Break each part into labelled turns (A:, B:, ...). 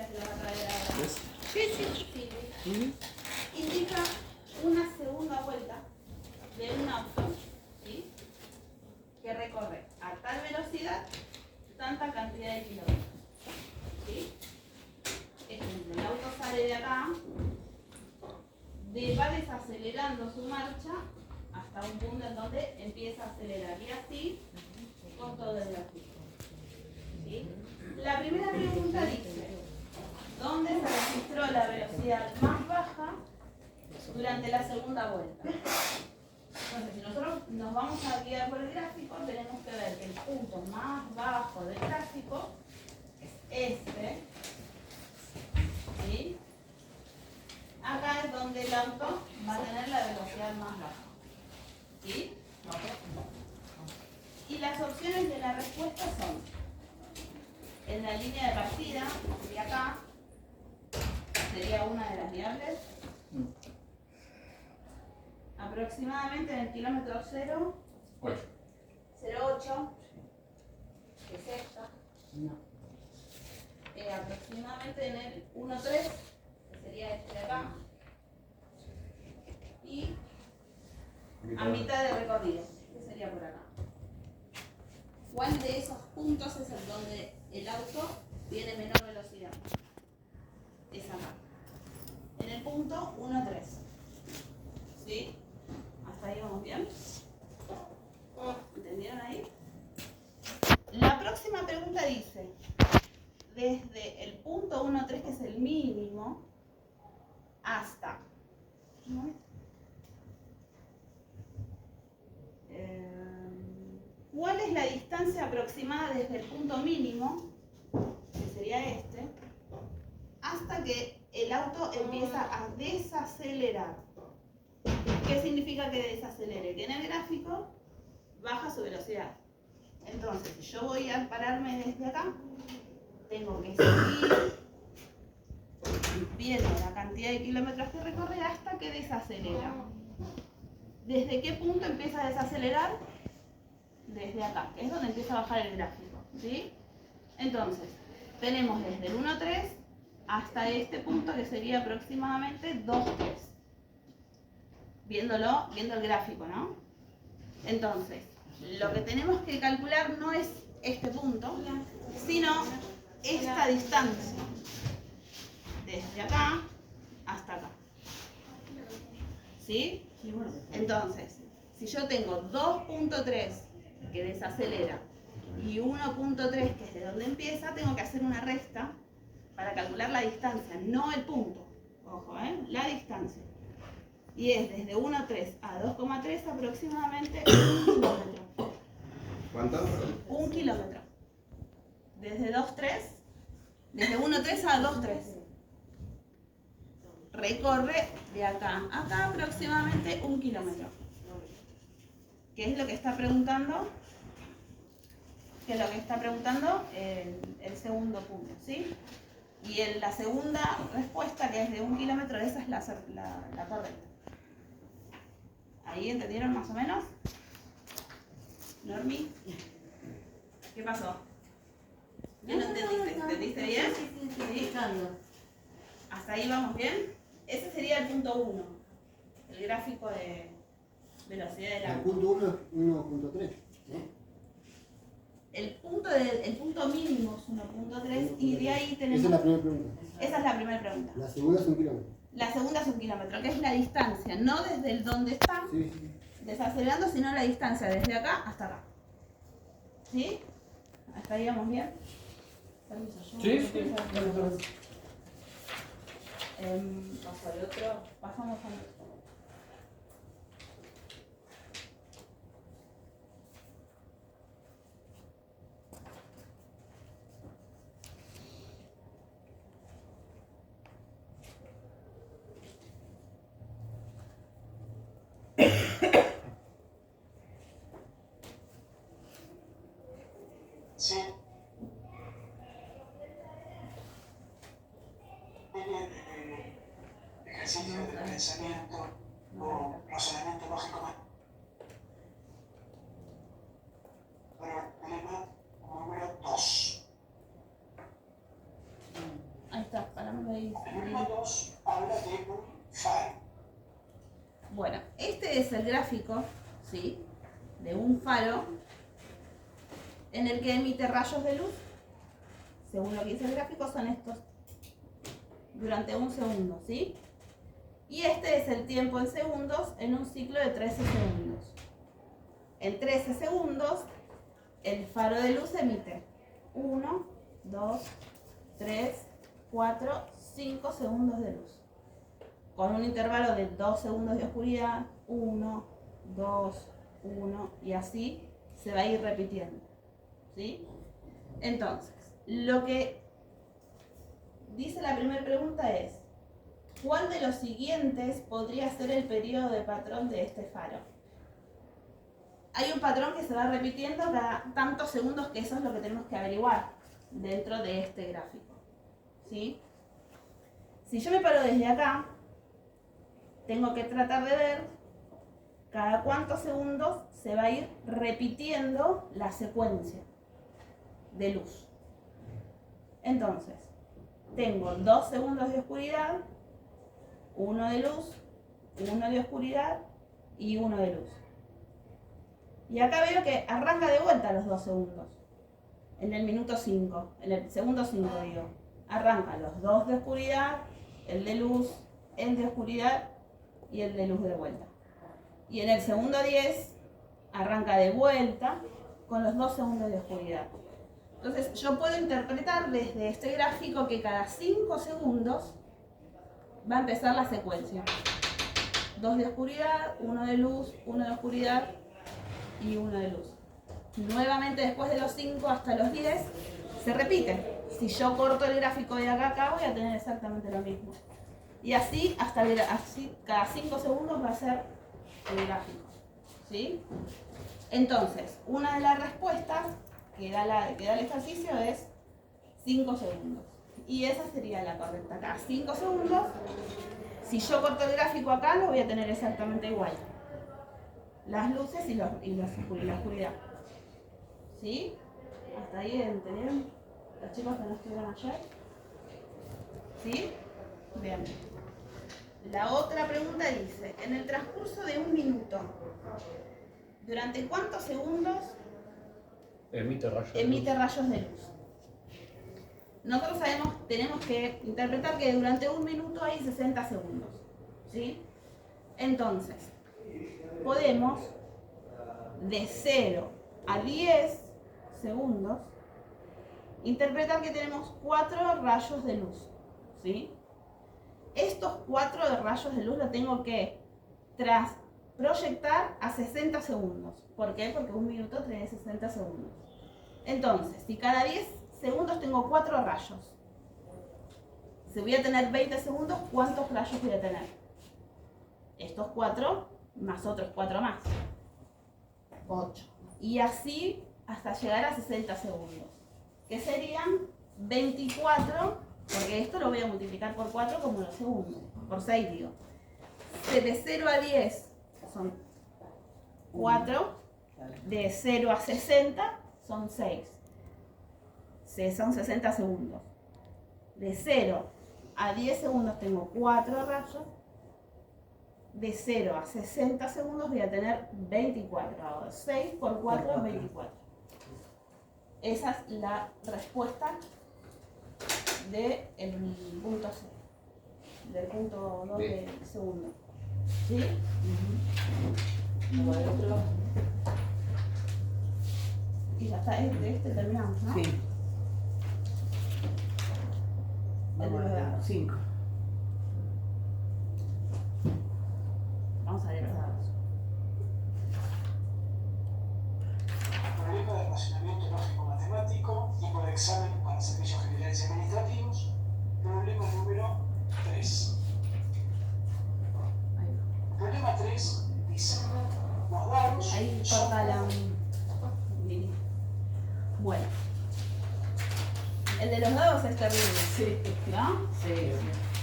A: grafiquitas que las va a traer ahora.
B: ¿Ves?
A: Sí. Indica una segunda vuelta de un auto, ¿sí? Que recorre a tal velocidad tanta cantidad de kilómetros, ¿sí? Ejemplo, el auto sale de acá, va desacelerando su marcha hasta un punto en donde empieza a acelerar, y así con todo el gráfico, ¿sí? La primera pregunta dice: ¿dónde se registró la velocidad más baja durante la segunda vuelta? Entonces, si nosotros nos vamos a guiar por el gráfico, tenemos que ver que el punto más bajo del gráfico es este, ¿sí? Acá es donde el auto va a tener la velocidad más baja, ¿sí? Y las opciones de la respuesta son: en la línea de partida, de acá, sería una de las variables. Aproximadamente en el kilómetro 0,8, que es esta. Aproximadamente en el 1,3, que sería este de acá. Y a mitad de recorrido, que sería por acá. ¿Cuál de esos puntos es el donde el auto tiene menor velocidad? Es acá. En el punto 1,3. ¿Sí? ¿Hasta ahí vamos bien? ¿Entendieron ahí? La próxima pregunta dice: desde el punto 1,3, que es el mínimo, hasta... ¿cuál es la distancia aproximada desde el punto mínimo, que sería este, hasta que el auto empieza a desacelerar? ¿Qué significa que desacelere? Que en el gráfico baja su velocidad. Entonces, si yo voy a pararme desde acá, tengo que seguir viendo la cantidad de kilómetros que recorre hasta que desacelera. ¿Desde qué punto empieza a desacelerar? Desde acá, que es donde empieza a bajar el gráfico, ¿sí? Entonces, tenemos desde el 1,3 hasta este punto, que sería aproximadamente 2,3. Viendo el gráfico, ¿no? Entonces, lo que tenemos que calcular no es este punto, sino esta distancia, desde acá hasta acá, ¿sí? Entonces, si yo tengo 2,3 que desacelera y 1,3 que es de donde empieza, tengo que hacer una resta para calcular la distancia, no el punto. Ojo, la distancia. Y es desde 1,3 a 2,3 aproximadamente 1 kilómetro.
B: ¿Cuánto?
A: 1 kilómetro. Desde 1,3 a 2,3. Recorre de acá a acá aproximadamente 1 kilómetro. ¿Qué es lo que está preguntando? ¿Qué es lo que está preguntando? El segundo punto, ¿sí? Y la segunda respuesta, que es de 1 kilómetro, esa es la correcta. ¿Ahí entendieron más o menos? ¿Normi? ¿Qué pasó? ¿Qué no entendiste? ¿Entendiste bien? Sí. ¿Hasta ahí vamos bien? Ese sería el punto 1, el gráfico de velocidad del auto.
C: El punto 1 es 1,3, ¿no?
A: El punto mínimo es 1,3 y de ahí tenemos...
C: Esa es la primera pregunta.
A: Esa es la primera pregunta.
C: La segunda es 1 kilómetro.
A: La segunda es 1 kilómetro, que es la distancia, no desde el donde está desacelerando, sino la distancia desde acá hasta acá. ¿Sí? ¿Hasta ahí vamos bien?
B: Sí.
A: Paso al otro, pasamos al otro.
D: Sí. Ejercicio de pensamiento o razonamiento lógico más. Problema número 2.
A: Ahí está. veis.
D: El número 2 habla de un faro.
A: Bueno, este es el gráfico, ¿sí? De un faro en el que emite rayos de luz. Según lo que dice el gráfico, son estos durante un segundo, ¿sí? Y este es el tiempo en segundos en un ciclo de 13 segundos. En 13 segundos, el faro de luz emite 1, 2, 3, 4, 5 segundos de luz. Con un intervalo de 2 segundos de oscuridad, 1, 2, 1, y así se va a ir repitiendo, ¿sí? Entonces, lo que dice la primera pregunta es: ¿cuál de los siguientes podría ser el periodo de patrón de este faro? Hay un patrón que se va repitiendo cada tantos segundos, que eso es lo que tenemos que averiguar dentro de este gráfico, ¿sí? Si yo me paro desde acá, tengo que tratar de ver cada cuántos segundos se va a ir repitiendo la secuencia de luz. Entonces, tengo 2 segundos de oscuridad, 1 de luz, 1 de oscuridad y 1 de luz. Y acá veo que arranca de vuelta los 2 segundos. En el minuto 5, en el segundo 5 digo. Arrancan los 2 de oscuridad, el de luz, el de oscuridad y el de luz de vuelta. Y en el segundo 10 arranca de vuelta con los 2 segundos de oscuridad. Entonces yo puedo interpretar desde este gráfico que cada 5 segundos va a empezar la secuencia. 2 de oscuridad, 1 de luz, 1 de oscuridad y 1 de luz. Nuevamente después de los 5 hasta los 10 se repite. Si yo corto el gráfico de acá a acá, voy a tener exactamente lo mismo. Y así hasta así cada 5 segundos va a ser el gráfico, ¿sí? Entonces, una de las respuestas que da el ejercicio es 5 segundos. Y esa sería la correcta. Cada 5 segundos, si yo corto el gráfico acá, lo voy a tener exactamente igual. Las luces y la oscuridad. ¿Sí? Hasta ahí entendieron los chicos que no estuvieron ayer. ¿Sí? Bien. La otra pregunta dice: en el transcurso de un minuto, ¿durante cuántos segundos emite rayos de luz? Nosotros tenemos que interpretar que durante un minuto hay 60 segundos, ¿sí? Entonces, podemos de 0 a 10 segundos interpretar que tenemos 4 rayos de luz, ¿sí? Estos 4 rayos de luz los tengo que proyectar a 60 segundos. ¿Por qué? Porque un minuto tiene 60 segundos. Entonces, si cada 10 segundos tengo 4 rayos, si voy a tener 20 segundos, ¿cuántos rayos voy a tener? Estos 4 más otros 4 más. 8. Y así hasta llegar a 60 segundos. Que serían 24, porque esto lo voy a multiplicar por 4 como los segundos. Por 6 digo. De 0 a 10 son 4. De 0 a 60 son 6. Son 60 segundos. De 0 a 10 segundos tengo 4 rayos. De 0 a 60 segundos voy a tener 24. Ahora 6 por 4 es 24. Esa es la respuesta del punto C. Del punto 2 del segundo. ¿Sí? Y ya está, este terminamos, ¿no?
E: Sí.
A: Vamos a ver.
E: 5.
A: Vamos a ver los dados.
D: Problema de racionamiento lógico-matemático, tipo de examen para servicios generales y administrativos. Problema número 3. Problema 3 dice: los dados
A: Ahí
D: son
A: corta la... Bueno. El de los dados es terrible,
E: Sí.
A: ¿no?
E: Sí.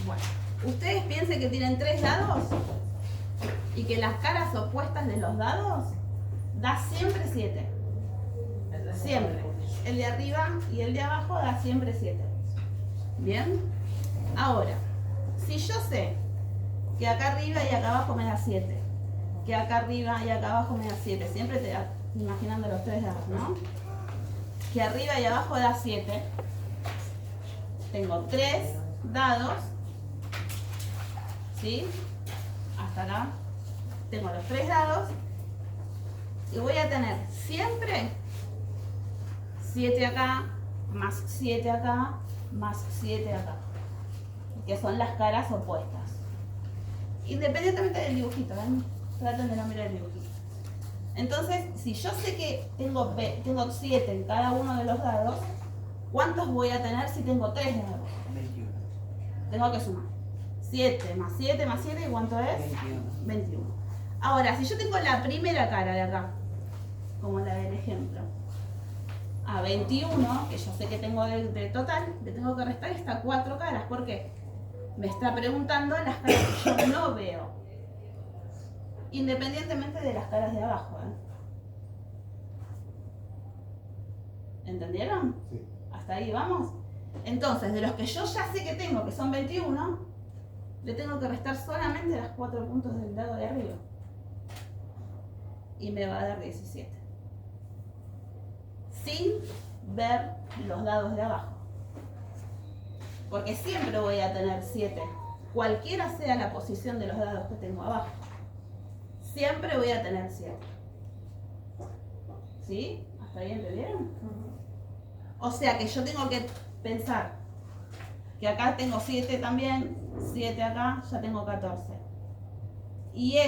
A: Bueno. Ustedes piensen que tienen 3 dados y que las caras opuestas de los dados da siempre 7. Siempre. El de arriba y el de abajo da siempre 7. ¿Bien? Ahora, si yo sé que acá arriba y acá abajo me da 7, que acá arriba y acá abajo me da 7, siempre te da, imaginando los tres dados, ¿no? Que arriba y abajo da 7, tengo 3 dados, ¿sí? Hasta acá tengo los 3 dados y voy a tener siempre 7 acá, más 7 acá, más 7 acá, que son las caras opuestas. Independientemente del dibujito, ¿ven? Traten de no mirar el dibujito. Entonces, si yo sé que tengo 7 en cada uno de los dados, ¿cuántos voy a tener si tengo 3 dados?
E: 21.
A: Tengo que sumar. 7 más 7 más 7, ¿y cuánto es?
E: 21.
A: 21. Ahora, si yo tengo la primera cara de acá, como la del ejemplo, a 21, que yo sé que tengo de total, le tengo que restar estas 4 caras. ¿Por qué? Me está preguntando las caras que yo no veo. Independientemente de las caras de abajo, ¿eh? ¿Entendieron?
C: Sí.
A: ¿Hasta ahí vamos? Entonces, de los que yo ya sé que tengo, que son 21, le tengo que restar solamente las 4 puntos del dado de arriba. Y me va a dar 17. Sin ver los dados de abajo. Porque siempre voy a tener 7. Cualquiera sea la posición de los dados que tengo abajo. Siempre voy a tener 7. ¿Sí? ¿Hasta ahí entendieron? O sea que yo tengo que pensar que acá tengo 7 también, 7 acá, ya tengo 14. Y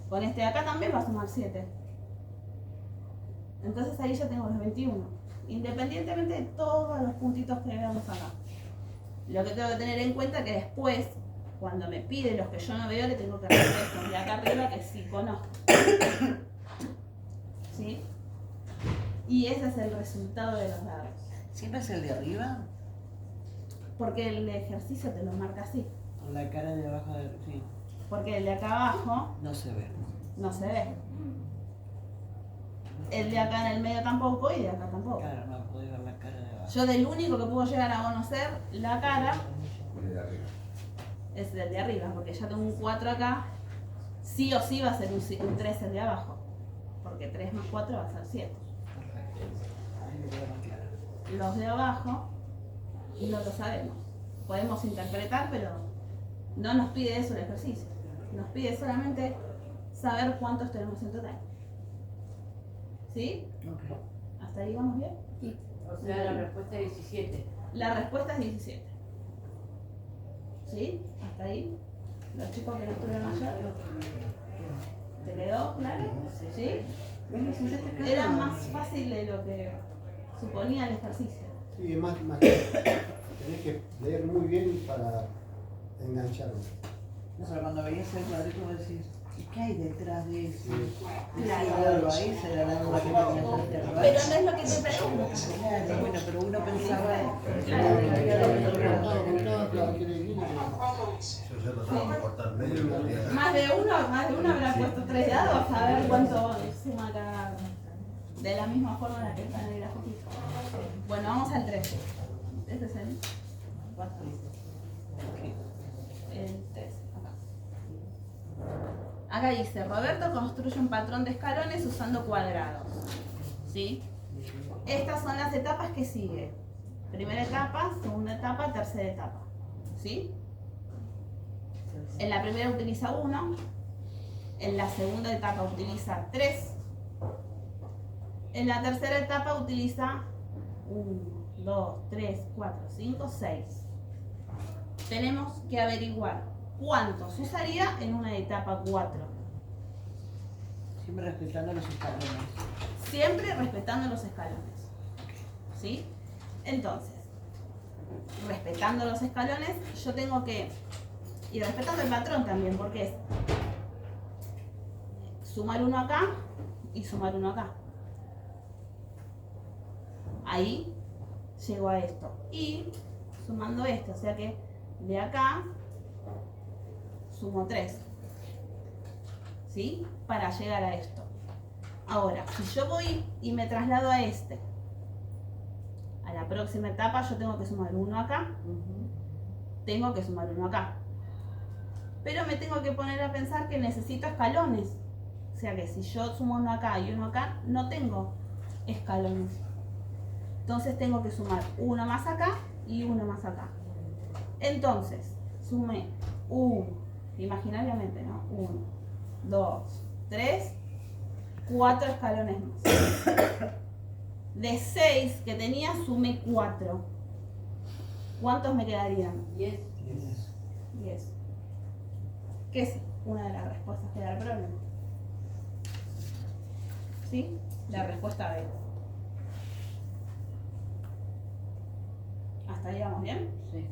A: con este de acá también va a sumar 7. Entonces ahí ya tengo los 21. Independientemente de todos los puntitos que veamos acá. Lo que tengo que tener en cuenta es que después, cuando me pide los que yo no veo, le tengo que restar estos de acá arriba que sí conozco. ¿Sí? Y ese es el resultado de los dados.
E: ¿Siempre es el de arriba?
A: Porque el ejercicio te lo marca así.
E: Con la cara de abajo del... Sí.
A: Porque el de acá abajo
E: No se ve.
A: no se ve. El de acá en el medio tampoco y de acá tampoco.
E: Claro, no podés ver la cara de abajo.
A: Yo del único que puedo llegar a conocer la cara
B: Y de arriba.
A: es el de arriba, porque ya tengo un 4 acá. Sí o sí va a ser un 3 el de abajo. Porque 3 más 4 va a ser 7.
E: Perfecto. Ahí me queda más claro.
A: Los de abajo no lo sabemos. Podemos interpretar, pero no nos pide eso el ejercicio. Nos pide solamente saber cuántos tenemos en total. ¿Sí?
E: Ok.
A: ¿Hasta ahí vamos bien?
F: O sea, la respuesta es 17.
A: La respuesta es 17. ¿Sí? ¿Hasta ahí? Los chicos que no estuvieron ayer. ¿Te quedó claro? ¿Sí? Era más fácil de lo que suponía el ejercicio.
C: Sí, es más tenés que leer muy bien para engancharlo.
E: No sé, cuando veías el cuadrito vos decís, ¿y qué hay detrás de eso?
A: Claro.
E: Claro, ahí se la daba que tenías el terror.
A: Pero no es lo que te pregunto.
E: Claro, bueno, pero uno pensaba
C: Claro, quiere ir.
D: 4 veces.
B: Yo ya lo tengo que cortar medio.
A: Más de uno habrá puesto 3 dados a ver cuánto suma cada uno. De la misma forma la que está en el grafito. Bueno, vamos al 13. Este es el 4. El 3. Acá dice, Roberto construye un patrón de escalones usando cuadrados. ¿Sí? Estas son las etapas que sigue. Primera etapa, segunda etapa, tercera etapa. ¿Sí? En la primera utiliza 1. En la segunda etapa utiliza 3. En la tercera etapa utiliza 1, 2, 3, 4, 5, 6. Tenemos que averiguar cuántos usaría en una etapa 4.
E: siempre respetando los escalones.
A: Siempre respetando los escalones. ¿Sí? Entonces, respetando los escalones, yo tengo que... Y respetando el patrón también, porque es sumar 1 acá y sumar 1 acá. Ahí llego a esto. Y sumando esto, o sea que de acá sumo 3. ¿Sí? Para llegar a esto. Ahora, si yo voy y me traslado a este, a la la próxima etapa yo tengo que sumar 1 acá, tengo que sumar 1 acá. Pero me tengo que poner a pensar que necesito escalones. O sea que si yo sumo 1 acá y 1 acá, no tengo escalones. Entonces tengo que sumar 1 más acá y 1 más acá. Entonces, sumé 1, imaginariamente, ¿no? 1, 2, 3, 4 escalones más. De 6 que tenía, sumé 4. ¿Cuántos me quedarían?
F: 10.
A: 10. Que es una de las respuestas que da el problema. ¿Sí? La respuesta B. ¿Hasta ahí vamos bien?
F: Sí.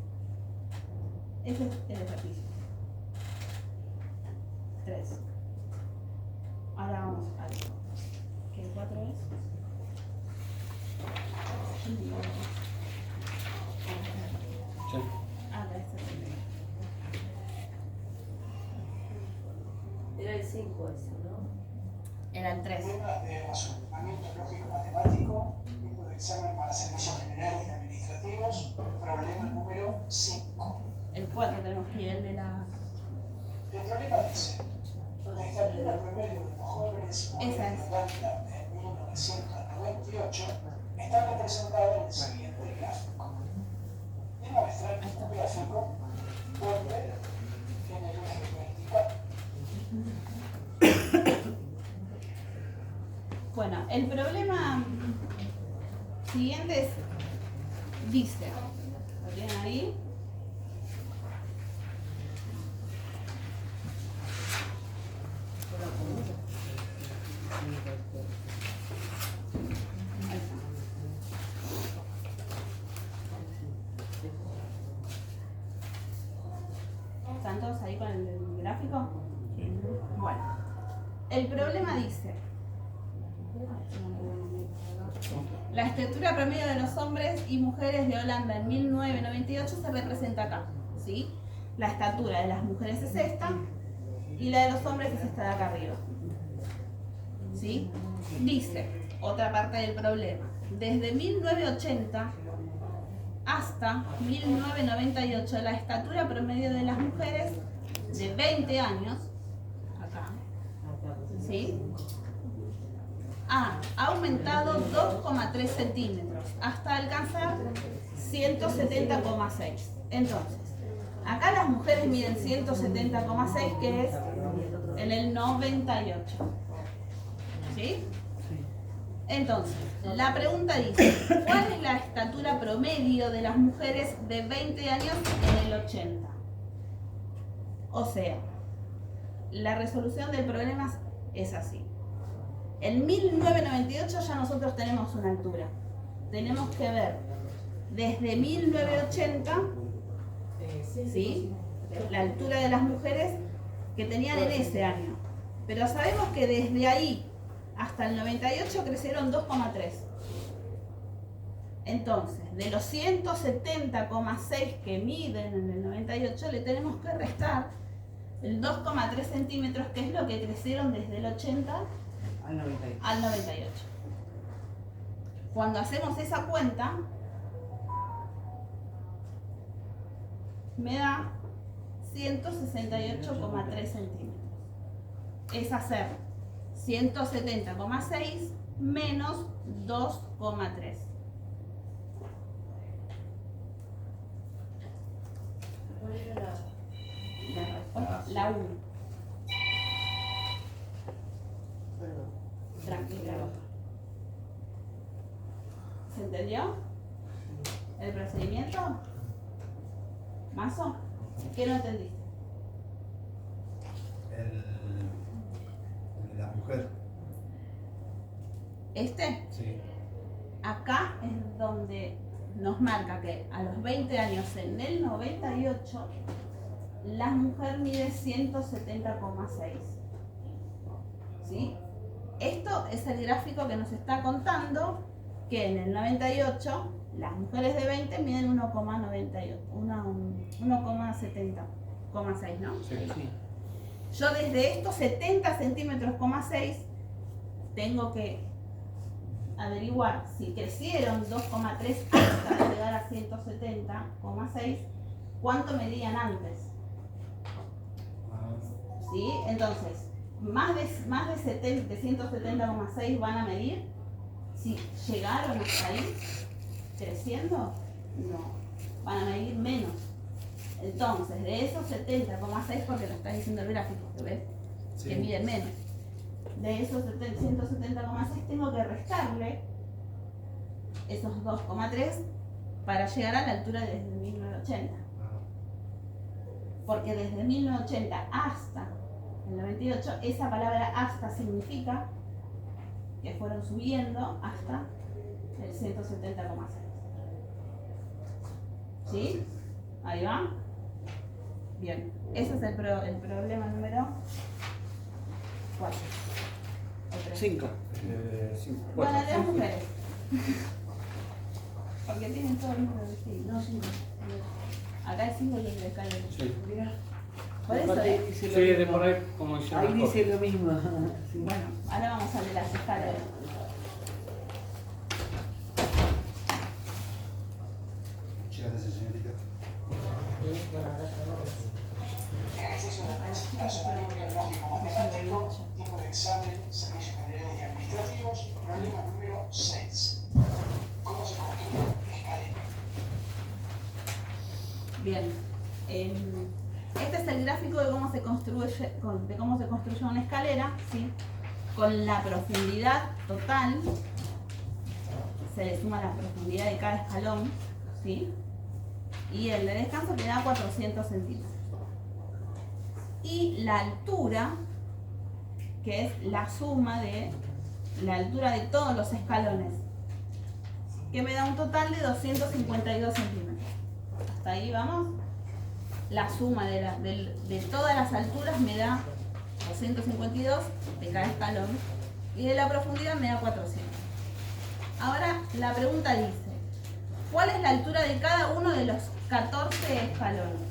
A: Ese es el ejercicio. 3. Ahora vamos al... ¿Qué 4 es? Acá está.
F: Era el 5 ese, ¿no?
A: Era el 3.
D: Problemas de razonamiento lógico-matemático, tipo de examen para servicios generales y administrativos, problema número 5.
A: El 4 tenemos que ir, el de la...
D: El problema dice, la estatura promedio de los jóvenes
A: Esa es.
D: de Holanda en 1998 está representada en el siguiente gráfico. Y muestra un gráfico donde en el eje vertical.
A: Bueno, el problema siguiente es, dice, ¿lo tienen ahí? Ahí está. ¿Están todos ahí con el gráfico? Bueno, el problema dice, la estatura promedio de los hombres y mujeres de Holanda en 1998 se representa acá, ¿sí? La estatura de las mujeres es esta y la de los hombres es esta de acá arriba, ¿sí? Dice, otra parte del problema, desde 1980 hasta 1998 la estatura promedio de las mujeres de 20 años, acá, ¿sí? Ha aumentado 2,3 centímetros hasta alcanzar 170,6. Entonces, acá las mujeres miden 170,6, que es en el 98. ¿Sí? Entonces, la pregunta dice, ¿cuál es la estatura promedio de las mujeres de 20 años en el 80? O sea, la resolución del problema es así. En 1998 ya nosotros tenemos una altura. Tenemos que ver desde 1980, ¿sí?, la altura de las mujeres que tenían en ese año. Pero sabemos que desde ahí hasta el 98 crecieron 2,3. Entonces, de los 170,6 que miden en el 98, le tenemos que restar el 2,3 centímetros, que es lo que crecieron desde el 80
E: Al 98.
A: al 98. Cuando hacemos esa cuenta, me da 168,3 centímetros. Es hacer 170,6 menos 2,3.
F: ¿Cuál era la...?
A: La respuesta, la 1.
F: Perdón.
A: Tranquila. ¿Se entendió? ¿El procedimiento? ¿Mazo? ¿Qué no entendiste?
B: El de la mujer.
A: Este,
B: Sí.
A: acá es donde nos marca que a los 20 años, en el 98, la mujer mide 170,6. ¿Sí? Esto es el gráfico que nos está contando que en el 98 las mujeres de 20 miden 1,70,6, ¿no?
B: Sí.
E: Sí.
A: Yo desde estos 70 centímetros,6 tengo que averiguar si crecieron 2,3 hasta llegar a 170,6, ¿cuánto medían antes? ¿Sí? Entonces, más de 170,6 van a medir si llegaron hasta ahí creciendo. No, van a medir menos. Entonces, de esos 70,6, porque lo está diciendo el gráfico, ¿lo ves?
B: Sí.
A: Que miden menos. De esos 170,6 tengo que restarle esos 2,3 para llegar a la altura desde 1980. Porque desde 1980 hasta el 98, esa palabra hasta significa que fueron subiendo hasta el 170,6. ¿Sí? Ahí va. Bien. Ese es el problema número 4.
E: 5.
A: Bueno, de las mujeres. Porque tienen todo el número de sí.
F: No, 5.
A: Acá el 5 y el de acá.
G: Sí.
E: Mira.
A: Por eso,
E: Aparte
A: ¿eh?
E: dice lo
G: Sí, de
E: mismo.
G: por ahí, como hicieron
E: Ahí
G: las
E: dice
G: cosas.
E: lo mismo. Sí.
A: Bueno, ahora vamos a ver las escalas.
B: Muchas gracias, señorita.
D: Ejercicio de presentación bibliográfico matemático, tipo de examen, servicios generales y administrativos, problema número 6. ¿Cómo se construye escalera?
A: Bien. Este es el gráfico de cómo se construye una escalera, ¿sí? Con la profundidad total, se le suma la profundidad de cada escalón, ¿sí? Y el de descanso que da 400 centímetros. Y la altura, que es la suma de la altura de todos los escalones, que me da un total de 252 centímetros. Hasta ahí vamos. La suma de todas las alturas me da 252 de cada escalón y de la profundidad me da 400. Ahora la pregunta dice, ¿cuál es la altura de cada uno de los 14 escalones?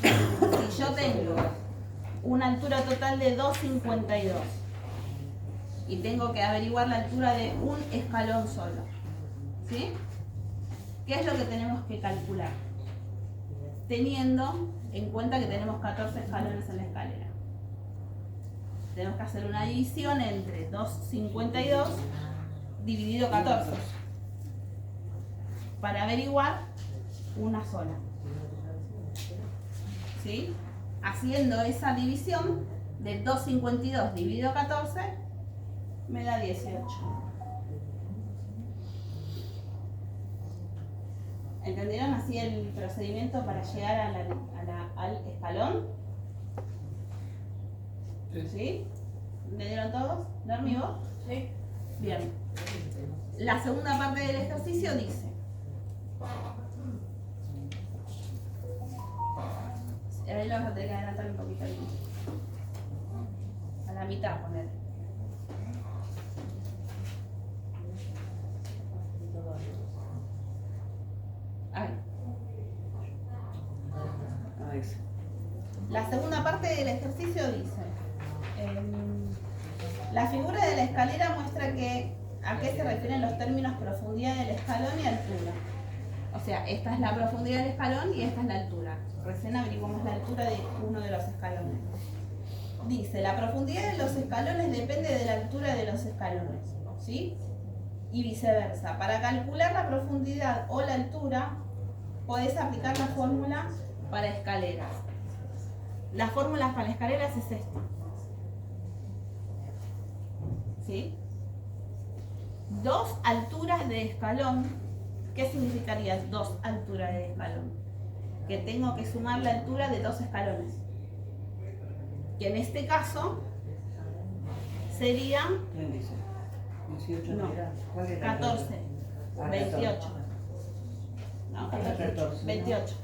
A: Si yo tengo una altura total de 252 y tengo que averiguar la altura de un escalón solo, ¿sí? ¿Qué es lo que tenemos que calcular? Teniendo en cuenta que tenemos 14 escalones en la escalera. Tenemos que hacer una división entre 252 dividido 14 para averiguar una sola. ¿Sí? Haciendo esa división de 252 dividido 14 me da 18. ¿Entendieron así el procedimiento para llegar al escalón? ¿Sí? ¿Entendieron todos? ¿Dormí vos?
F: Sí.
A: Bien. La segunda parte del ejercicio dice: ahí lo vas a tener que adelantar un poquito aquí. A la mitad, poner. Ahí.
E: Ahí sí.
A: La segunda parte del ejercicio dice: la figura de la escalera muestra a qué se refieren los términos profundidad del escalón y altura. O sea, esta es la profundidad del escalón y esta es la altura. Recién averiguamos la altura de uno de los escalones. Dice, la profundidad de los escalones depende de la altura de los escalones, ¿sí? Y viceversa. Para calcular la profundidad o la altura, podés aplicar la fórmula para escaleras. La fórmula para escaleras es esta. ¿Sí? Dos alturas de escalón. ¿Qué significaría dos alturas de escalón? Que tengo que sumar la altura de dos escalones. Que en este caso serían
E: ¿Quién dice? 18
A: No.
E: era. ¿Cuál era?
A: 14,
E: Ah,
A: 28. No,
E: 14,
A: 28.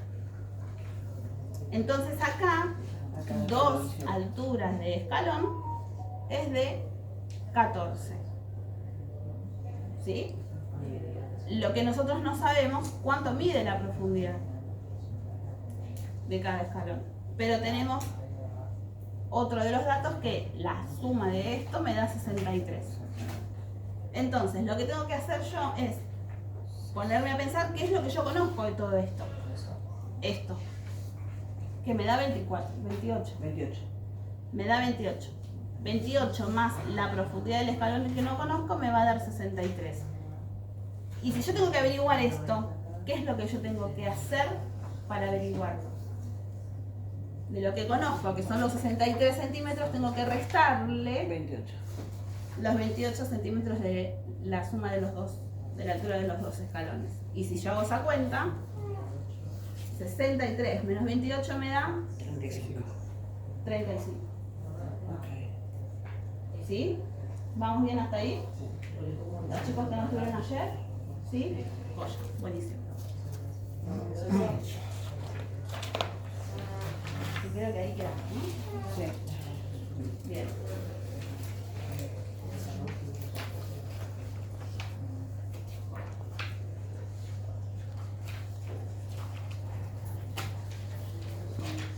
A: Entonces acá,
E: Acá,
A: dos
E: 18.
A: alturas de escalón es de 14. ¿Sí? Lo que nosotros no sabemos, cuánto mide la profundidad de cada escalón. Pero tenemos otro de los datos que la suma de esto me da 63. Entonces, lo que tengo que hacer yo es ponerme a pensar qué es lo que yo conozco de todo esto. Esto. Que me da 28.
E: 28.
A: Me da 28. 28 más la profundidad del escalón que no conozco me va a dar 63. Y si yo tengo que averiguar esto, ¿qué es lo que yo tengo que hacer para averiguarlo? De lo que conozco, que son los 63 centímetros, tengo que restarle
E: 28.
A: los 28 centímetros de la suma de los dos, de la altura de los dos escalones. Y si yo hago esa cuenta, 63 menos 28 me da
E: 35.
A: 35.
E: Ok.
A: ¿Sí? ¿Vamos bien hasta ahí? Los chicos que no estuvieron ayer, ¿sí? Joya, buenísimo.